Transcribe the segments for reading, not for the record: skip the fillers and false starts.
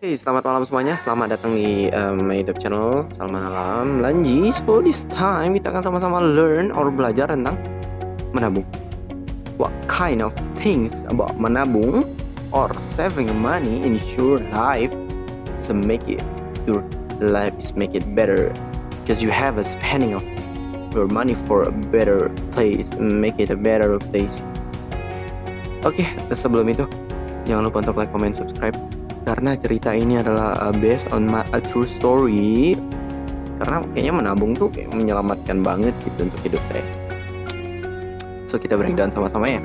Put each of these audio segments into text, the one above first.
Oke, selamat malam semuanya. Selamat datang di my YouTube channel. Selamat malam, Lanji. So this time kita akan sama-sama learn or belajar tentang menabung. What kind of things about menabung or saving money in your life to make it your life is make it better because you have a spending of your money for a better place, make it a better place. Oke, sebelum itu jangan lupa untuk like, comment, subscribe. Karena cerita ini adalah based on a true story. Karena kayaknya menabung tuh kayak menyelamatkan banget gitu untuk hidup saya. So kita breakdown sama-sama ya.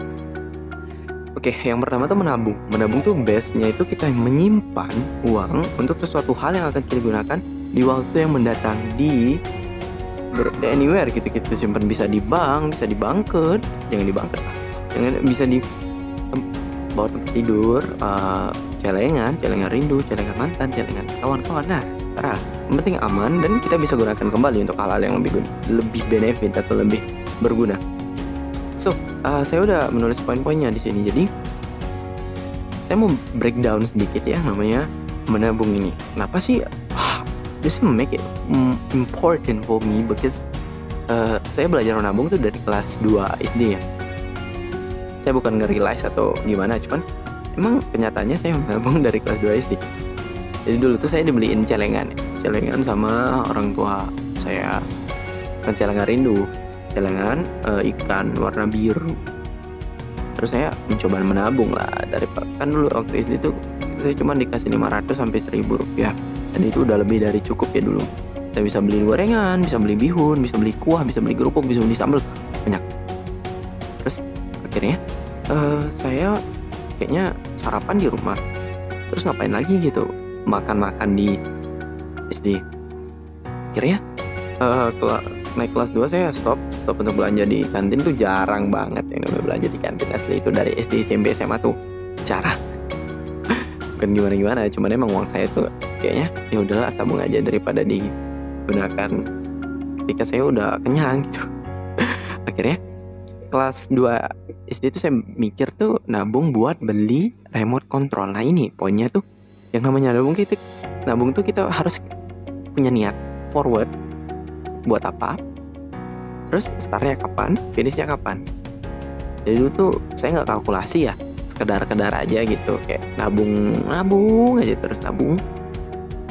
Oke, yang pertama tuh menabung. Menabung tuh base-nya itu kita menyimpan uang untuk sesuatu hal yang akan kita gunakan di waktu yang mendatang di anywhere gitu. Kita simpan bisa di bank, bisa di bunker, jangan di bunker lah. Jangan bisa di bawah tempat tidur, celengan rindu, celengan mantan, celengan kawan-kawan. Nah, serah. Yang penting aman dan kita bisa gunakan kembali untuk hal-hal yang lebih benefit atau lebih berguna. So, saya udah menulis poin-poinnya di sini. Jadi, saya mau breakdown sedikit ya namanya menabung ini. Kenapa sih? This make it important for me because saya belajar menabung tuh dari kelas 2 SD ya. Saya bukan nge-realize atau gimana, cuman emang kenyataannya saya menabung dari kelas 2 SD. Jadi dulu tuh saya dibeliin celengan sama orang tua saya. Kan celengan rindu, celengan ikan warna biru. Terus saya mencoba menabung lah, dari kan dulu waktu SD tuh saya cuma dikasih 500 sampai 1000 rupiah. Dan itu udah lebih dari cukup ya dulu. Saya bisa beli gorengan, bisa beli bihun, bisa beli kuah, bisa beli kerupuk, bisa beli sambal, banyak. Terus akhirnya saya kayaknya sarapan di rumah, terus ngapain lagi gitu, makan di SD. Akhirnya naik kelas 2 saya stop untuk belanja di kantin tuh jarang banget yang namanya belanja di kantin asli. Itu dari SD, SMP, SMA tuh jarang. Bukan gimana-gimana, cuman emang uang saya tuh kayaknya ya udahlah tabung aja daripada digunakan ketika saya udah kenyang gitu. Akhirnya kelas 2 SD itu saya mikir tuh nabung buat beli remote control. Nah ini poinnya tuh, yang namanya nabung tuh kita harus punya niat forward buat apa, terus startnya kapan, finishnya kapan. Jadi dulu tuh saya nggak kalkulasi ya, sekedar aja gitu, kayak nabung aja terus nabung.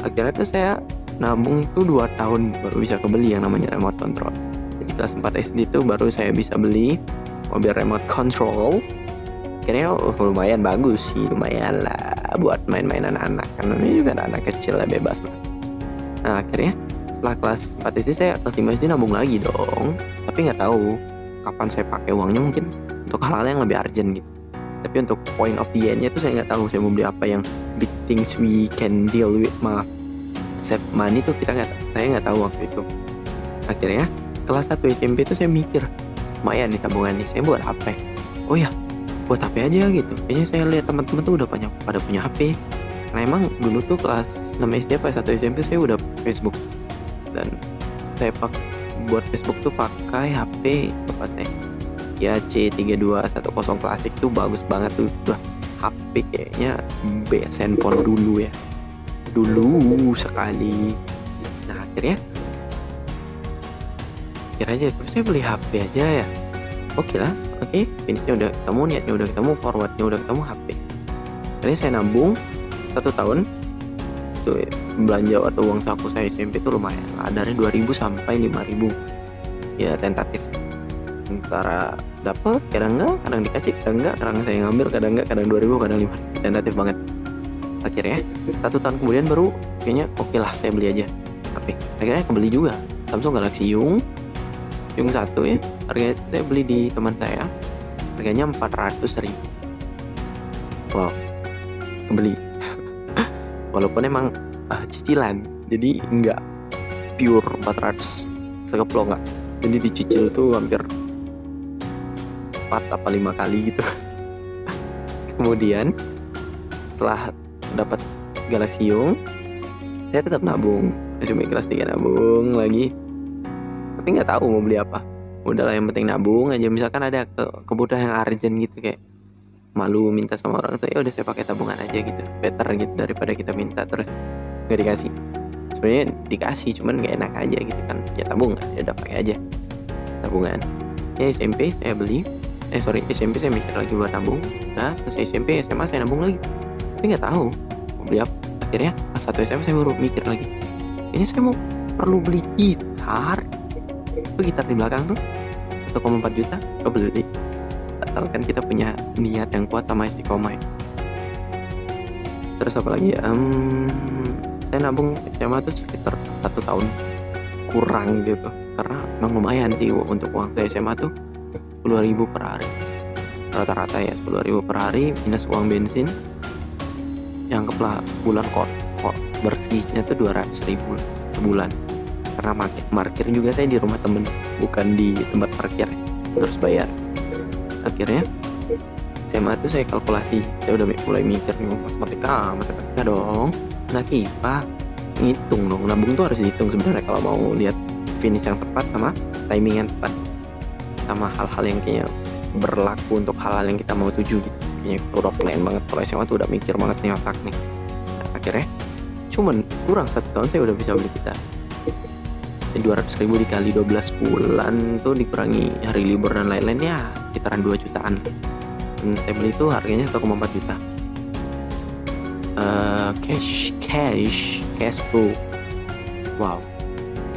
Akhirnya tuh saya nabung tuh 2 tahun baru bisa kebeli yang namanya remote control. Jadi kelas 4 SD tuh baru saya bisa beli mobil remote control. Akhirnya lumayan bagus sih, lumayan lah buat main-main anak-anak, karena ini juga anak kecil lah, bebas lah. Nah akhirnya setelah kelas 4 SD saya kelas 5 SD nabung lagi dong. Tapi nggak tahu kapan saya pakai uangnya, mungkin untuk hal-hal yang lebih urgent gitu. Tapi untuk point of the end-nya tuh saya nggak tahu saya mau beli apa yang big things we can deal with save money tuh saya nggak tahu waktu itu. Akhirnya kelas 1 SMP tuh saya mikir, lumayan nih tabungan nih, saya buat apa? Oh ya, buat HP aja gitu. Kayaknya saya lihat teman-teman tuh udah pada punya HP. Karena emang dulu tuh kelas 6 SD pas 1 SMP saya udah Facebook. Dan saya buat Facebook tuh pakai HP apa saya? Ya C3210 klasik tuh bagus banget tuh. Udah HP kayaknya best handphone dulu ya. Dulu sekali. Nah akhirnya aja terus saya beli HP aja ya. Oke, finishnya udah ketemu, niatnya udah ketemu, forwardnya udah ketemu, HP. Akhirnya saya nabung 1 tahun itu belanja atau uang saku saya SMP itu lumayan lah, dari 2000 sampai 5000 ya, tentatif. Antara dapat, kadang enggak, kadang dikasih, kadang enggak, kadang saya ngambil, kadang enggak, kadang 2000, kadang 5000, tentatif banget. Akhirnya 1 tahun kemudian baru kayaknya oke lah saya beli aja HP. Akhirnya kebeli juga Samsung Galaxy Yung 1 ya. Harganya itu saya beli di teman saya, harganya 400.000. Wow, kebeli. Walaupun emang cicilan, jadi nggak pure 400 sekeplok nggak. Jadi dicicil tuh hampir 4 apa 5 kali gitu. Kemudian setelah dapat Galaxy Yung, saya tetap nabung. Saya kelas 3 nabung lagi. Tapi nggak tahu mau beli apa. Udahlah yang penting nabung aja. Misalkan ada kebutuhan yang urgent gitu, kayak malu minta sama orang tua, ya udah saya pakai tabungan aja gitu, better gitu daripada kita minta terus nggak dikasih. Sebenarnya dikasih cuman nggak enak aja gitu kan, ya tabungan ya udah pakai aja tabungan. Ya SMP saya beli, SMP saya mikir lagi buat nabung, nah selesai SMP SMA saya nabung lagi, tapi nggak tahu mau beli apa. Akhirnya pas 1 SMA saya baru mikir lagi, ini saya mau perlu beli gitar. Itu gitar di belakang tuh 1,4 juta kebeli. Tahu kan kita punya niat yang kuat sama istiqomah ya. Terus apa lagi ya, saya nabung SMA tuh sekitar 1 tahun kurang gitu, karena emang lumayan sih untuk uang saya SMA tuh 10.000 per hari rata-rata ya, 10.000 per hari minus uang bensin, yang anggaplah sebulan kok bersihnya tuh 200.000 sebulan, karena parkir juga saya di rumah temen, bukan di tempat parkir, harus bayar. Akhirnya SMA tuh saya kalkulasi, saya udah mulai mikir nih, matematika dong, nggak IPA, ngitung dong, nabung tuh harus dihitung sebenarnya kalau mau lihat finish yang tepat sama timing yang tepat, sama hal-hal yang kayaknya berlaku untuk hal-hal yang kita mau tuju gitu. Kayaknya udah plan banget, kalau SMA tuh udah mikir banget nih otak nih. Nah, akhirnya cuman kurang 1 tahun saya udah bisa beli gitar. 200.000 dikali 12 bulan tuh dikurangi hari libur dan lain-lain, ya sekitaran 2 jutaan. Dan saya beli itu harganya 1,4 juta. Cash bro. Wow,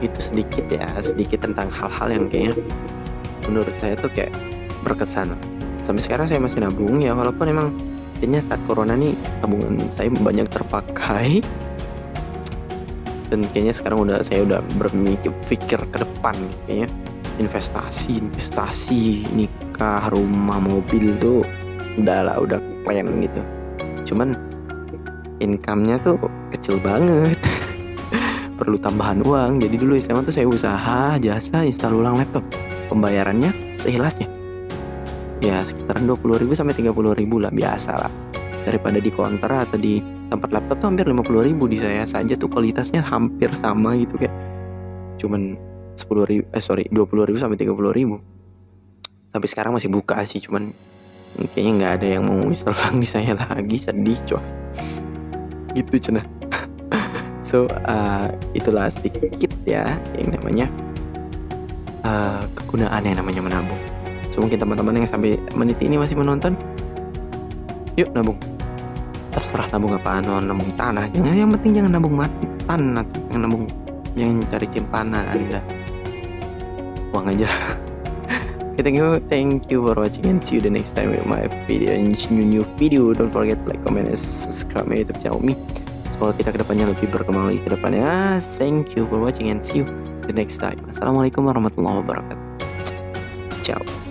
itu sedikit tentang hal-hal yang kayaknya menurut saya tuh kayak berkesan. Sampai sekarang saya masih nabung ya, walaupun emang kayaknya saat corona nih tabungan saya banyak terpakai, dan kayaknya sekarang saya udah berpikir ke depan nih, kayaknya investasi nikah, rumah, mobil tuh udah plan gitu. Cuman income-nya tuh kecil banget. Perlu tambahan uang. Jadi dulu SMA tuh saya usaha jasa install ulang laptop, pembayarannya sehilasnya ya sekitaran 20.000 sampai 30.000 lah, biasa lah. Daripada di counter atau di tempat laptop tuh hampir 50.000 di saya saja tuh, kualitasnya hampir sama gitu, kayak cuman 20.000 sampai 30.000. Sampai sekarang masih buka sih, cuman kayaknya nggak ada yang mau install ulang di saya lagi, sedih coy gitu cenah. So itulah sedikit ya yang namanya kegunaan yang namanya menabung. So mungkin teman-teman yang sampai menit ini masih menonton, yuk nabung. Terserah nabung apaan, nabung tanah, yang penting jangan nabung tanah, jangan cari simpanan Anda, uang aja. Okay, thank you for watching, and see you the next time with my video, new video. Don't forget to like, comment, and subscribe my YouTube channel me. Semoga kita kedepannya lebih berkembang lagi ke depannya. Thank you for watching, and see you the next time. Assalamualaikum warahmatullahi wabarakatuh. Ciao.